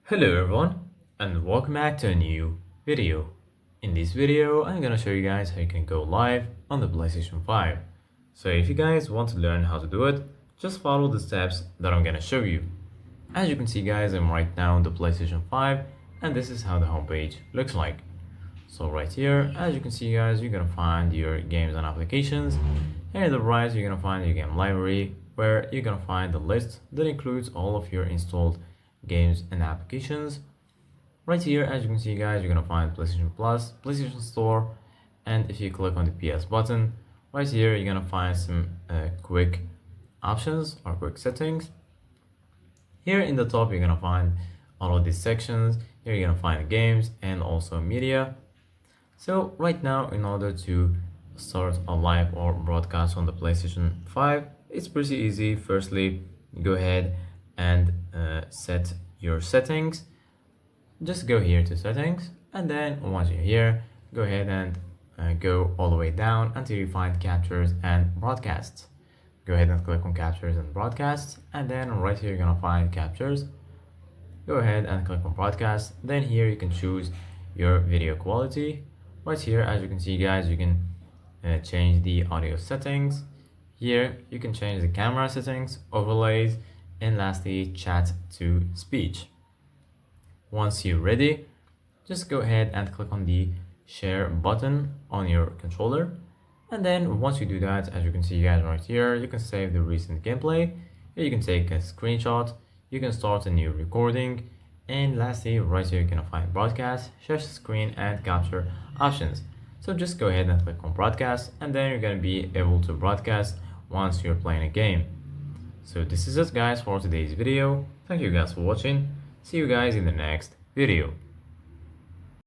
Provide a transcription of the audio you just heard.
Hello everyone and welcome back to a new video. In this video I'm gonna show you guys how you can go live on the PlayStation 5. So if you guys want to learn how to do it, just follow the steps that I'm gonna show you. As you can see guys, I'm right now on the PlayStation 5 and this is how the homepage looks like. So right here, as you can see guys, you're gonna find your games and applications. And on the right, you're gonna find your game library, where you're gonna find the list that includes all of your installed games and applications. Right here, as you can see guys, you're gonna find PlayStation Plus, PlayStation Store, and if you click on the PS button, right here, you're gonna find some quick options or quick settings. Here in the top, you're gonna find all of these sections. Here you're gonna find the games and also media. So right now, in order to start a live or broadcast on the PlayStation 5, it's pretty easy. Firstly, go ahead and set your settings. Just go here to settings, and then once you're here, go ahead and go all the way down until you find captures and broadcasts. Go ahead and click on captures and broadcasts, and then right here you're gonna find captures. Go ahead and click on broadcast. Then here you can choose your video quality. Right here, as you can see guys, you can change the audio settings. Here you can change the camera settings, overlays, and lastly chat to speech. Once you're ready, just go ahead and click on the share button on your controller, and then once you do that, as you can see guys right here, you can save the recent gameplay. Here you can take a screenshot, you can start a new recording, and lastly right here you're gonna find broadcast, share screen, and capture options. So just go ahead and click on broadcast, and then you're gonna be able to broadcast once you're playing a game. So this is it guys for today's video. Thank you guys for watching. See you guys in the next video.